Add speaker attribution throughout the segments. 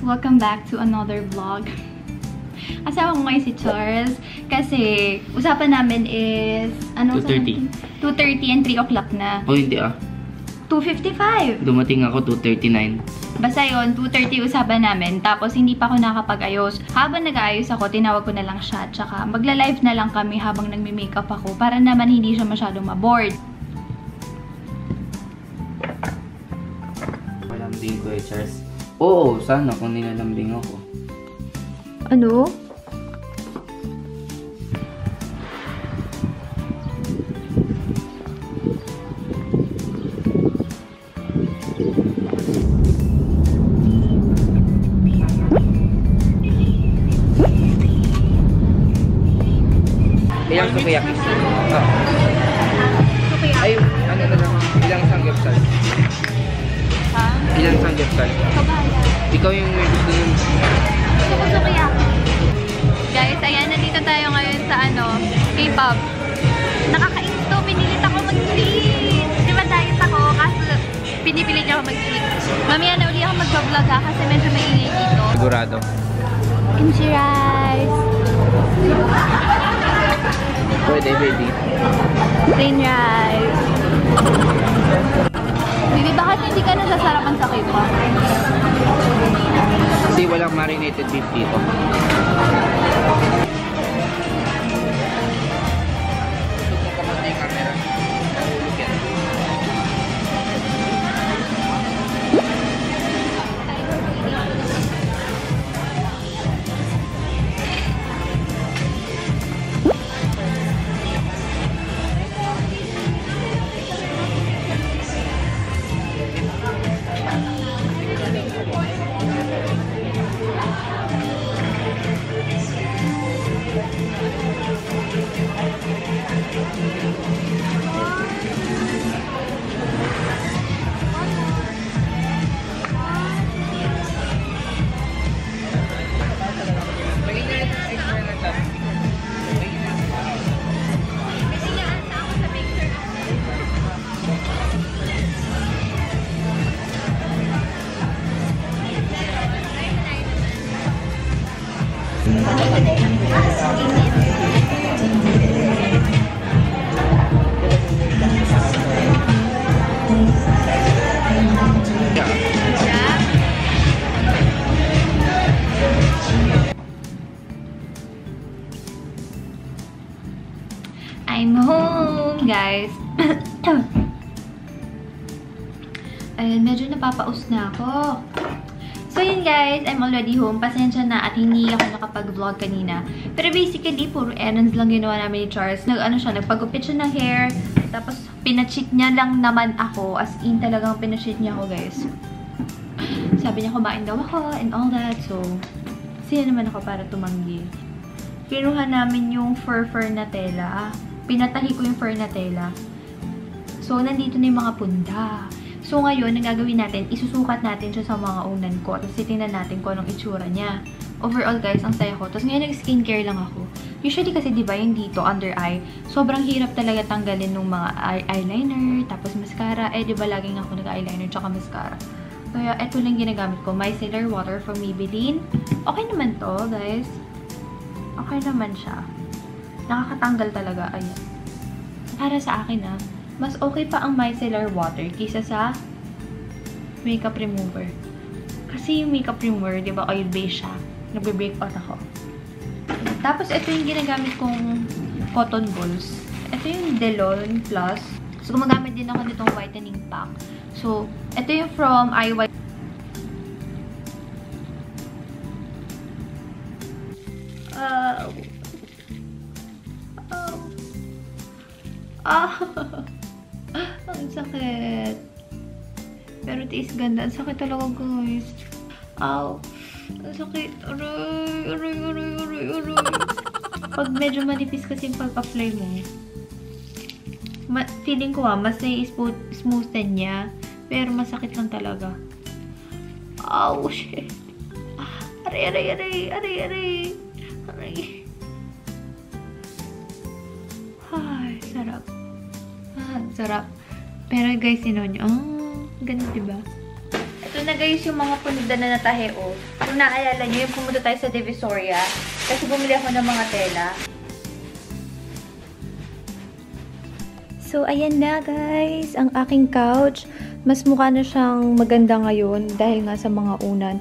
Speaker 1: Welcome back to another vlog. Kasama ko ngayon si Charles kasi usapan namin is
Speaker 2: 2:30
Speaker 1: and 3 o'clock na.
Speaker 2: Oh, hindi
Speaker 1: 2:55.
Speaker 2: Dumating ako 2:39.
Speaker 1: Basta yun, 2:30 usapan namin. Tapos hindi pa ako nakapag-ayos. Habang nag-aayos ako, tinawag ko na lang siya. Tsaka magla-live na lang kami habang nagme-makeup ako para naman hindi siya masyadong ma-bored.
Speaker 2: Malambing ko Charles. Oo, sana kung nilalambing ako.
Speaker 1: Ano?
Speaker 2: Ilang sukiyaki? Ay, ano na lang. Ilang sanggapsal?
Speaker 1: Ha?
Speaker 2: Ilang sanggapsal?
Speaker 1: Kabaya.
Speaker 2: Ikaw yung may gusto nun.
Speaker 1: Gusto ko sukiyaki. Guys, ayan, nandito tayo ngayon sa K-pop. Nakakainis to, pinilit ako mag-sweet. Di ba diet ako, kaso pinipilit ako mag-sweet. Mamaya na uli ako mag-vlog ha, kasi medyo maingay dito.
Speaker 2: Sigurado.
Speaker 1: Kimchi rice.
Speaker 2: Pwede, baby.
Speaker 1: Plain rice. Baby, bakit hindi ka nasasarapan sa K-pop?
Speaker 2: Kasi walang marinated beef dito. Suko ka muna yung camera. Nahulog yan.
Speaker 1: I'm home, guys. Ayun, medyo napapaus na ako. So yun guys, I'm already home. Pasensya na at hindi ako nakapag-vlog kanina. Pero basically, puro errands lang ginawa namin ni Charles. Nagpagupit siya ng hair. Tapos, pinacheat niya lang naman ako. As in, talagang pinacheat niya ako, guys. Sabi niya, kumain daw ako and all that. So, sino naman ako para tumanggi. Kinuha namin yung fur na tela. Pinatahi ko yung fur na tela. So, nandito na yung mga punda. So, ngayon, ang gagawin natin, isusukat natin siya sa mga unan ko. Tapos, titingnan natin kung anong itsura niya. Overall, guys, ang saya ko. Tapos, ngayon, nag-skincare lang ako. Usually, kasi, di ba, yung dito, under eye, sobrang hirap talaga tanggalin ng mga eyeliner, tapos mascara. Eh, di ba, laging ako nag-eyeliner tsaka mascara. Kaya, ito lang ginagamit ko. Micellar water from Maybelline. Okay naman to, guys. Okay naman siya. Nakakatanggal talaga. Ayan. Para sa akin, mas okay pa ang micellar water kaysa sa makeup remover. Kasi yung makeup remover, di ba, oil-based siya. Nagbe-break out ako. Tapos, ito yung ginagamit kong cotton balls. Ito yung Delon Plus. So, gumagamit din ako nitong whitening pack. So, ito yung from IY. Ang sakit. Pero tiis ganda. Ang sakit talaga, guys. Ow. Ang sakit. Aray. Pag medyo manipis kasi yung pag-apply mo, feeling ko mas nai-smoothen niya. Pero masakit lang talaga. Ow, shit. Aray. Ay, sarap. Sarap. Pero guys, nyo, ganun diba? Ito Ayan na guys yung mga punida na nataheo. Kung naaalala nyo, yung pumunta tayo sa Divisoria. Kasi bumili ako ng mga tela. So, ayan na guys, ang aking couch. Mas mukha na siyang maganda ngayon dahil nga sa mga unan.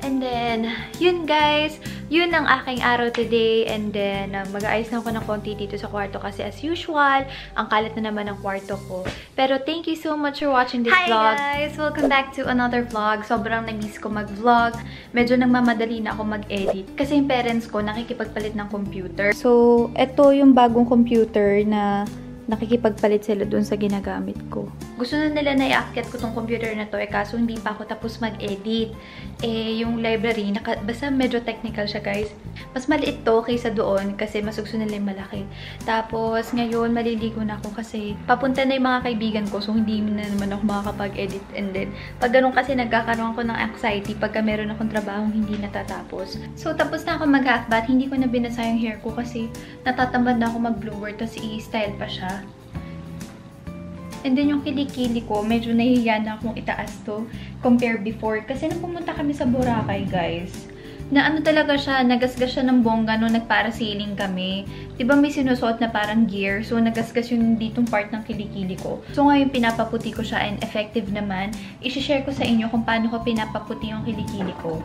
Speaker 1: And then, yun guys, yun ang aking araw today. And then, mag-aayos na ako ng konti dito sa kwarto kasi as usual, ang kalat na naman ang kwarto ko. Pero thank you so much for watching this vlog. Hi guys! Welcome back to another vlog. Sobrang na-miss ko mag-vlog. Medyo nagmamadali na ako mag-edit. Kasi yung parents ko nakikipagpalit ng computer. So, eto yung bagong computer na nakikipagpalit sila dun sa ginagamit ko. Gusto na nila na i-activate ko tong computer na to, kaso hindi pa ako tapos mag-edit. Yung library, basta medyo technical siya guys. Mas maliit to kaysa doon kasi mas gusto nila yung malaki. Tapos ngayon, maliligo na ako kasi papunta na yung mga kaibigan ko, so hindi na naman ako makakapag-edit. And then, pag ganun kasi nagkakaroon ko ng anxiety pagka meron akong trabahong hindi natatapos. So, tapos na ako mag-half-bath, hindi ko na binasa yung hair ko kasi natatamad na ako mag-blower, tapos i-style pa siya. And then yung kilikili ko, medyo nahihiya na akong itaas to compare before. Kasi nung pumunta kami sa Boracay, guys, na ano talaga siya, nagasgas siya ng bongga nung nagparasailing kami. Diba may sinusuot na parang gear? So, nagasgas yung ditong part ng kilikili ko. So, ngayon pinapaputi ko siya and effective naman. I-share ko sa inyo kung paano ko pinapaputi yung kilikili ko.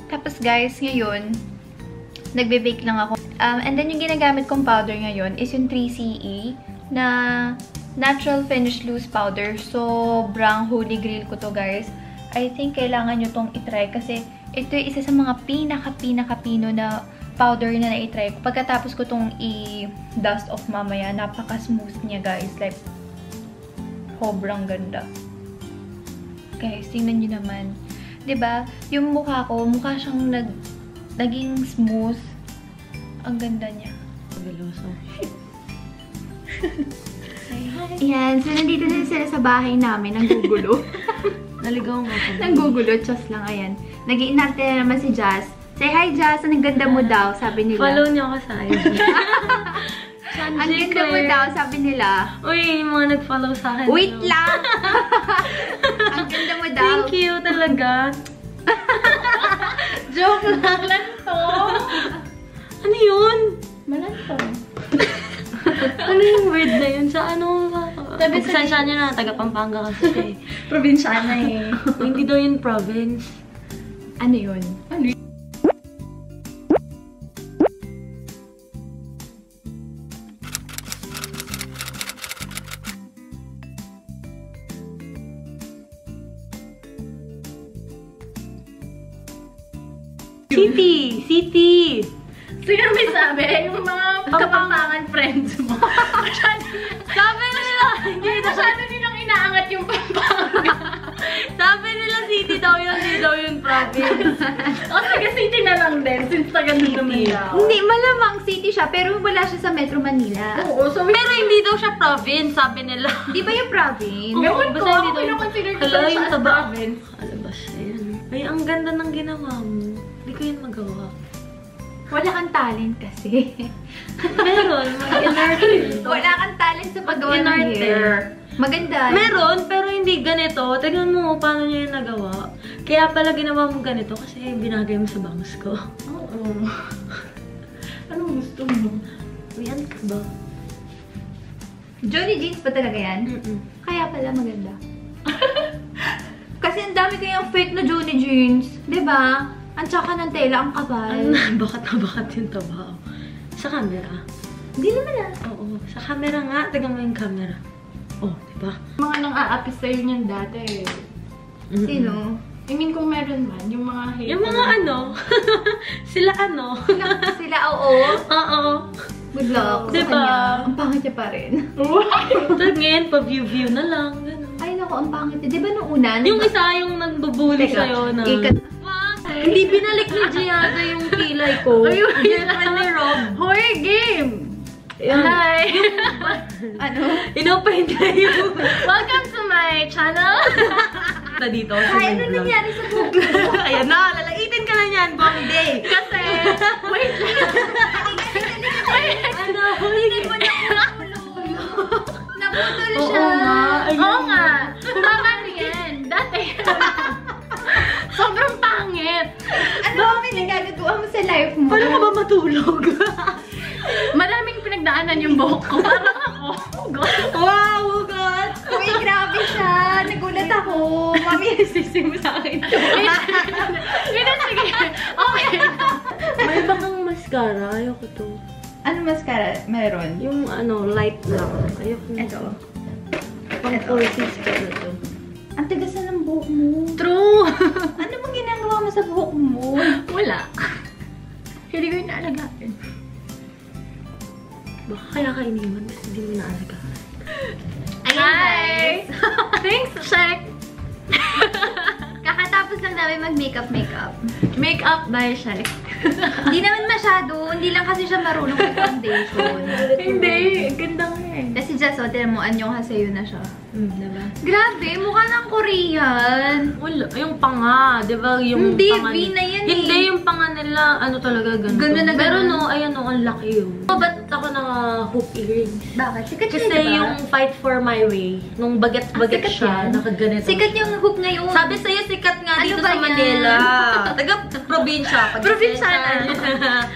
Speaker 1: Tapos guys, ngayon, nagbe-bake lang ako. And then yung ginagamit kong powder ngayon is yung 3CE na Natural Finish Loose Powder. Sobrang holy grail ko to guys. I think kailangan nyo tong itry kasi ito yung isa sa mga pinaka-pino na powder na na-itry ko. Pagkatapos ko tong i-dust off mamaya, napaka-smooth niya guys. Like, sobrang ganda. Guys, tingnan nyo naman. Diba? Yung mukha ko, mukha siyang naging smooth. Ang ganda niya.
Speaker 3: Veloso.
Speaker 1: Yan. So, nandito na sila sa bahay namin. Nanggugulo.
Speaker 3: Naligaw nga ako.
Speaker 1: Nanggugulo. Diyos lang. Ayan. Nag-iinarte na naman si Jazz. Say hi, Jazz. Ang ganda mo daw, sabi nila.
Speaker 3: Follow niyo ako sa IG.
Speaker 1: Ang ganda mo daw, sabi nila.
Speaker 3: Uy, yung mga nag-follow sa akin.
Speaker 1: Wait lang! Ang ganda mo daw.
Speaker 3: Thank you talaga.
Speaker 1: Joke lang lang to.
Speaker 3: Ano yun?
Speaker 1: Malantong.
Speaker 3: Ano yung word na yun? Sa ano?
Speaker 1: Sabi
Speaker 3: Pagsensya niya na, taga Pampanga kasi siya eh.
Speaker 1: Probinsyana eh.
Speaker 3: Hindi daw yun province.
Speaker 1: Ano yun? Ano yun?
Speaker 3: City!
Speaker 1: Sino may sabi? Yung mga Kapampangan friends mo.
Speaker 3: Sabi nila!
Speaker 1: Masyado nilang inaangat yung Pampanga.
Speaker 3: Sabi nila city daw yun, hindi daw yun province.
Speaker 1: O, taga-city na lang din, since taga-city naman daw. Hindi, malamang city siya, pero wala siya sa Metro Manila. Oo, so
Speaker 3: Pero hindi daw siya province, sabi nila.
Speaker 1: di ba yung province?
Speaker 3: Oo,
Speaker 1: Ewan ko,
Speaker 3: basta hindi
Speaker 1: ako
Speaker 3: daw
Speaker 1: pinakonsider ko
Speaker 3: Hala,
Speaker 1: siya
Speaker 3: yung
Speaker 1: as
Speaker 3: taba.
Speaker 1: province.
Speaker 3: Alabas, ayan. Ay, ang ganda ng ginawa mo. Hindi ko yun magawa.
Speaker 1: Wala kang talent kasi.
Speaker 3: Meron, mag-inarte.
Speaker 1: Wala kang talent sa paggawa ng
Speaker 3: Mag-inarte.
Speaker 1: hair. Maganda.
Speaker 3: Meron, pero hindi ganito. Tignan mo paano niya yung nagawa. Kaya pala ginawa mo ganito kasi binagay mo sa bangs ko.
Speaker 1: Oo. Anong gusto mo?
Speaker 3: Yan ka ba?
Speaker 1: Johnny Jeans pa talaga yan? Kaya pala maganda. Kasi ang dami kayang fake na Johnny Jeans. Diba? Ang tsaka ng tela, ang kapal.
Speaker 3: Bakat na bakat yung taba. Sa camera.
Speaker 1: Hindi naman ah.
Speaker 3: Oo. Sa camera nga. Tignan mo yung camera. Oh, diba?
Speaker 4: Mga nang aapis sa'yo niyan dati.
Speaker 1: Sino?
Speaker 4: I mean, kung meron man, yung mga hater.
Speaker 3: Yung mga ano. Sila ano.
Speaker 1: Sila, oo.
Speaker 3: Oo.
Speaker 1: Good luck sa
Speaker 3: Diba?
Speaker 1: kanya. Ang pangit niya pa rin.
Speaker 3: Tingin, pa-view-view na lang. Ganun.
Speaker 1: Ay, naku, ang pangit niya. Diba nung una?
Speaker 3: Yung isa yung nagbubuli
Speaker 1: Teka,
Speaker 3: sa'yo na.
Speaker 1: Hindi binalik ni Giada yung kilay ko.
Speaker 3: Ayun,
Speaker 1: Ginawa ni Rob.
Speaker 4: Horror game!
Speaker 1: Hi! Ano?
Speaker 3: Inopen niya yung...
Speaker 4: Welcome to my channel!
Speaker 3: na dito.
Speaker 1: Ay, ano nangyari sa Google?
Speaker 3: Ayan na, lalaitin ka na niyan, buong day.
Speaker 4: Kasi, wait lang!
Speaker 3: Ano?
Speaker 1: Hindi mo na ulo. Naputol
Speaker 4: daanan yung buhok ko. Parang ako.
Speaker 3: Wow, God!
Speaker 1: Uy, grabe siya. Nagulat ako. Mami, sisi mo sa akin to.
Speaker 4: Ganun, sige. Okay.
Speaker 3: May bakang mascara. Ayoko to.
Speaker 1: Ano mascara meron?
Speaker 3: Yung ano, light lang. Ayoko na.
Speaker 1: Ito.
Speaker 3: Pang 40s ka na to.
Speaker 1: Ang tigas na ng buhok mo.
Speaker 4: True.
Speaker 1: Ano bang ginagawa mo sa buhok mo?
Speaker 4: Wala. Hindi ko yung naalagaan.
Speaker 3: Baka kaya ka iniwan kasi hindi mo naalagaan.
Speaker 4: Ayan, guys. Thanks, check.
Speaker 1: Kakatapos lang namin mag-makeup.
Speaker 4: Makeup by Shai.
Speaker 1: Hindi naman masyado. Hindi lang kasi siya marunong with foundation.
Speaker 4: Hindi. Ganda nga eh.
Speaker 1: Kasi just, tinan mo, anyong hasayo na siya.
Speaker 3: Diba?
Speaker 1: Grabe, mukha ng Korean.
Speaker 3: Wala. Yung panga, di ba? Yung
Speaker 1: Hindi,
Speaker 3: panga
Speaker 1: V na yan eh.
Speaker 3: Hindi, yung panga nila, ano talaga, ganun.
Speaker 1: Ganun na
Speaker 3: Pero
Speaker 1: ganun.
Speaker 3: no, ayan no, ang laki yun. Ba't ako naka-hoop earrings?
Speaker 1: Bakit? Sikat
Speaker 3: Kasi
Speaker 1: siya, diba?
Speaker 3: yung Fight for My Way, nung bagat-bagat
Speaker 1: sikat
Speaker 3: siya,
Speaker 1: yan.
Speaker 3: nakaganito.
Speaker 1: Sikat yung hook ngayon.
Speaker 3: Sabi sa'yo, sikat nga
Speaker 1: Ano
Speaker 3: dito
Speaker 1: ba
Speaker 3: sa
Speaker 1: yan?
Speaker 3: Manila. Taga-probinsya.
Speaker 4: Probinsyana.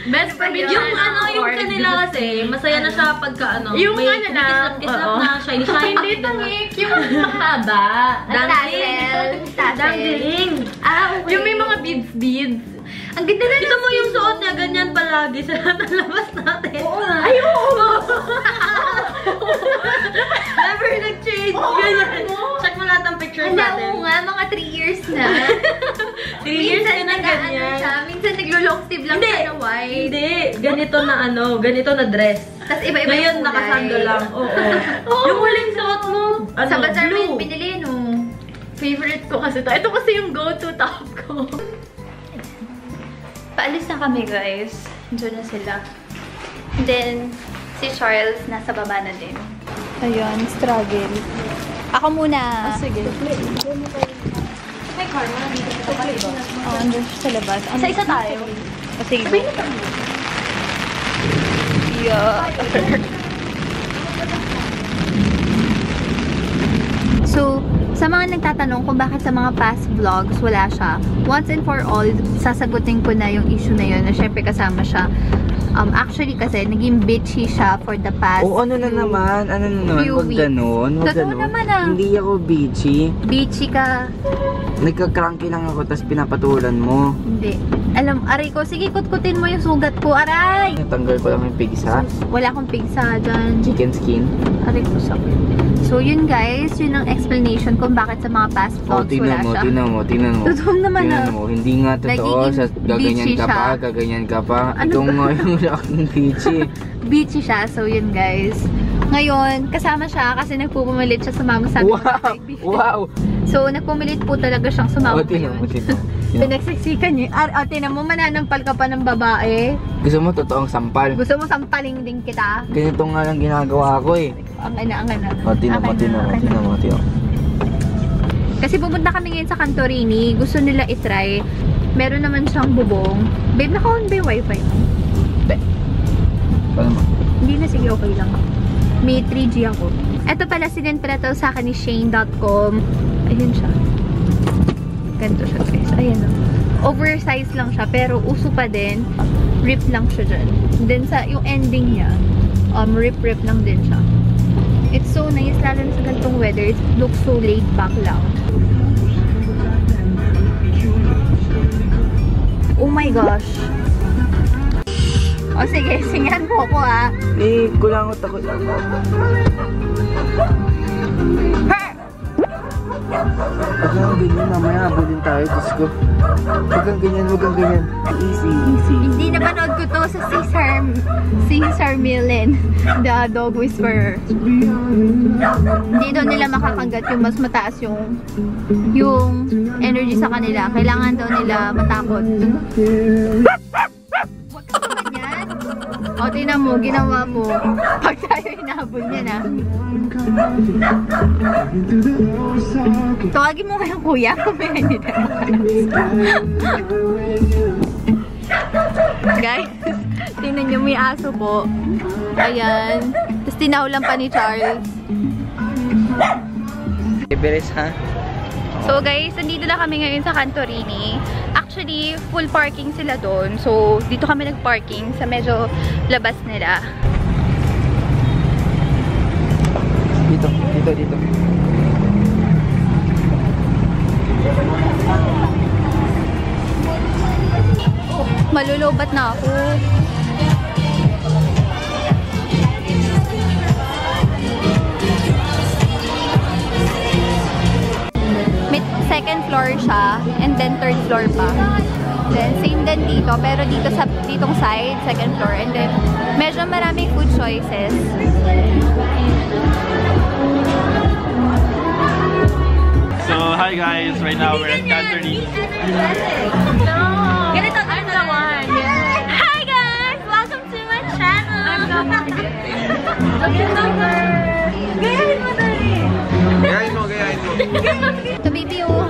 Speaker 4: Best probinsyana.
Speaker 3: Yung ano, yung
Speaker 4: award.
Speaker 3: kanila kasi, masaya na siya pagka ano,
Speaker 4: Yung
Speaker 3: may
Speaker 4: ano na,
Speaker 3: kumikislap-kislap
Speaker 4: oo.
Speaker 3: na, shiny-shiny.
Speaker 4: Hindi tangik. Yung mahaba.
Speaker 1: Tassel.
Speaker 3: Dangling.
Speaker 1: Ah, okay.
Speaker 4: Yung may mga beads.
Speaker 1: Ang ganda na
Speaker 3: Kita mo yung suot niya, ganyan palagi sa labas natin.
Speaker 1: Oo nga.
Speaker 3: Ay, oo! Never nag-change. Ganyan. Check mo lahat ng pictures
Speaker 1: Alam
Speaker 3: natin.
Speaker 1: mo nga, mga 3 years na.
Speaker 3: 3 years
Speaker 1: Minsan
Speaker 3: ka na
Speaker 1: nag-ano
Speaker 3: ganyan.
Speaker 1: siya, minsan naglo-long sleeve lang siya na white.
Speaker 3: Hindi. Ganito na ano, ganito na dress.
Speaker 1: Tapos iba-iba
Speaker 3: Ngayon,
Speaker 1: yung kulay.
Speaker 3: nakasando lang. Oo. Yung huling suot mo, ano,
Speaker 1: Sa bazaar mo
Speaker 3: blue.
Speaker 1: yung binili, no?
Speaker 4: Favorite ko kasi to. Ito kasi yung go-to top ko.
Speaker 1: Paalis na kami, guys. Diyan na sila. And then, si Charles nasa baba na din. Ayun, struggle. Ako muna.
Speaker 4: Sige.
Speaker 1: May karma. Oo, andun siya sa labas. Isa-isa tayo. O, sige. Yeah. So, sa mga nagtatanong kung bakit sa mga past vlogs wala siya, once and for all, sasagutin ko na yung issue na yun na syempre kasama siya. Actually kasi, naging bitchy siya for the past
Speaker 2: ano na naman,
Speaker 1: few
Speaker 2: wag
Speaker 1: weeks.
Speaker 2: ganun, wag
Speaker 1: Totoo
Speaker 2: ganun.
Speaker 1: naman ah.
Speaker 2: Hindi ako bitchy.
Speaker 1: Bitchy ka.
Speaker 2: Nagka-cranky lang ako, tapos pinapatulan mo.
Speaker 1: Hindi. Alam, aray ko, sige, kutkutin mo yung sugat ko, aray!
Speaker 2: Natanggal ko lang yung pigsa,
Speaker 1: Wala akong pigsa dyan.
Speaker 2: chicken skin.
Speaker 1: Aray ko, sakit. So, yun guys, yun ang explanation kung bakit sa mga past vlogs wala siya.
Speaker 2: Tingnan mo.
Speaker 1: Totoo naman
Speaker 2: Tingnan
Speaker 1: ah.
Speaker 2: mo, hindi nga totoo,
Speaker 1: Nagiging
Speaker 2: gaganyan
Speaker 1: bitchy
Speaker 2: ka
Speaker 1: siya.
Speaker 2: pa, gaganyan ka pa.
Speaker 1: Ano
Speaker 2: Ikaw
Speaker 1: ba?
Speaker 2: nga yung aking bitchy.
Speaker 1: Bitchy siya, so yun guys. Ngayon, kasama siya kasi nagpupumilit siya sumama sa amin.
Speaker 2: Wow!
Speaker 1: So, nagpumilit po talaga siyang sumama
Speaker 2: Tingnan mo,
Speaker 1: ngayon.
Speaker 2: tingnan mo.
Speaker 1: Pinagsiksikan niya. Tinan mo, mananampal ka pa ng babae.
Speaker 2: Gusto mo totoong sampal.
Speaker 1: Gusto mo sampaling din kita.
Speaker 2: Ganito nga lang ginagawa ko eh.
Speaker 1: Ang ina.
Speaker 2: Tingnan mo.
Speaker 1: Kasi pupunta kami ngayon sa Santorini. Gusto nila itry. Meron naman siyang bubong. Babe, naka-on ba yung wifi mo?
Speaker 2: Paano mo?
Speaker 1: Hindi na, sige, okay lang. May 3G ako. Ito pala, sinend pala to sa akin ni Shane.com. Ayun siya. Ganito siya, guys. Ayan o. Oversize lang siya, pero uso pa din. Rip lang siya dyan. Then, sa yung ending niya, rip lang din siya. It's so nice, lalo na sa ganitong weather. It looks so laid back lang. Oh my gosh. O sige, singan mo ko ah.
Speaker 2: Kulangot ako. Huwag kang ganyan, mamaya habulin tayo, Diyos ko. Huwag kang ganyan. Easy.
Speaker 1: Hindi napanood ko to sa Cesar Millen, The Dog Whisperer. Hindi daw nila makakagat yung mas mataas yung energy sa kanila. Kailangan daw nila matakot. Huwag ka naman yan. O, tingnan mo, ginawa mo. Pag tayo hinabol niya na. Tawagin mo kayong kuya. Kumaya hindi na. Guys, tingnan nyo, may aso po. Ayan. Tapos tinahulan pa ni Charles.
Speaker 2: Everest, ha?
Speaker 1: So guys, nandito na kami ngayon sa Santorini. Actually, full parking sila doon. So, dito kami nag-parking sa medyo labas nila.
Speaker 2: Dito, dito, dito.
Speaker 1: Malulubat na ako. May second floor siya, and then third floor pa. Then, same din dito, pero dito sa ditong side, second floor. And then, medyo maraming food choices.
Speaker 5: So, hi guys! Right now we're at Canterbury.
Speaker 3: Ganito ang naman.
Speaker 1: Hi guys! Welcome to my channel!
Speaker 3: Gayahin mo dali.
Speaker 2: Gayahin mo, gayahin mo.
Speaker 1: Ito, baby, oh.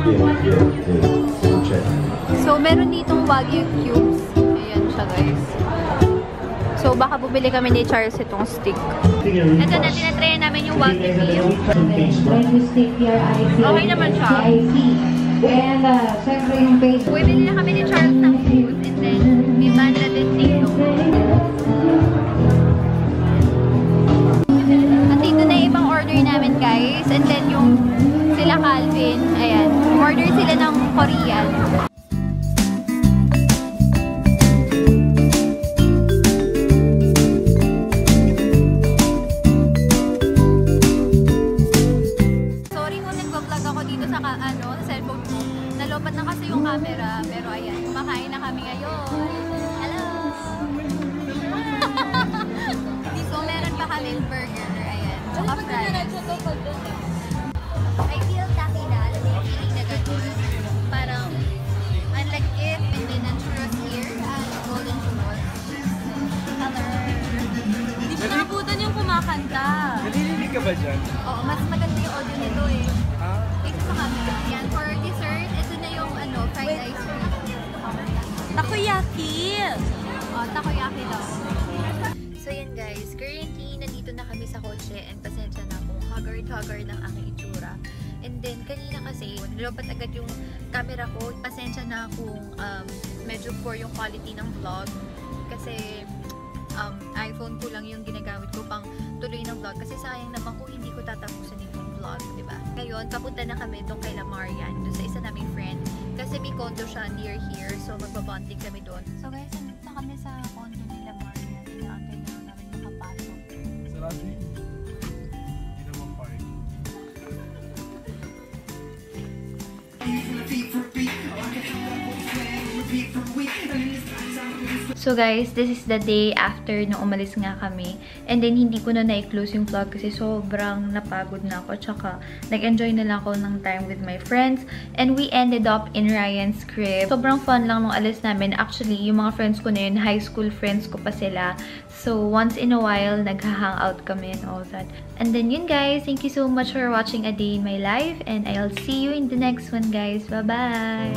Speaker 1: So, meron ditong Wagyu cubes. Ayan siya, guys. So, baka bumili kami ni Charles itong stick. Ito na, tinatry namin yung Wagyu beef. Okay naman siya.
Speaker 6: And, syempre yung base.
Speaker 1: Bumili na kami ni Charles ng food. And then, may banda din dito. At dito na yung ibang order namin, guys. And then, yung sila Calvin, ayan. Order sila ng Korean. Sorry kung nagpa-vlog ako dito sa cellphone ko. Nalobat na kasi yung camera. Pero ayan, kumakain na kami ngayon. Hello! So, meron pa kami burger. Ayan. Tsaka fries. I feel tacky na. Alam mo yung feeling na gano'n. Parang, unlike it, and then ang churros here, and golden churros. Hello!
Speaker 3: Hindi siya nabutan yung kumakanta.
Speaker 2: Nalilinig ka ba dyan?
Speaker 1: Oo, mas maganda yung audio nito eh. Ito sa camera. Yan, for dessert, ito na yung fried ice cream.
Speaker 3: Takoyaki!
Speaker 1: Takoyaki daw. So yan guys, currently nandito na kami sa kotse and pasensya na kung haggard-haggard ng aking itsura. And then kanina kasi, nilobat agad yung camera ko. Pasensya na kung medyo poor yung quality ng vlog. Kasi iPhone ko lang yung ginagamit ko pang tuloy ng vlog. Kasi sayang naman kung hindi ko tatapusin yung vlog, diba? Ngayon, papunta na kami itong kay Marian, doon sa isa naming friend. Kasi may condo siya near here, so magbabonding kami doon. So guys, nandito na kami sa condo nila Marian. Inaantay na namin makapasok.
Speaker 5: Sarado yun. Hindi naman park.
Speaker 1: So guys, this is the day after nung umalis nga kami. And then, hindi ko na na-close yung vlog kasi sobrang napagod na ako. Tsaka, nag-enjoy na lang ako ng time with my friends. And we ended up in Ryan's crib. Sobrang fun lang nung alis namin. Actually, yung mga friends ko na yun, high school friends ko pa sila. So, once in a while, nag-hangout kami and all that. And then yun guys, thank you so much for watching A Day in My Life. And I'll see you in the next one guys. Bye-bye!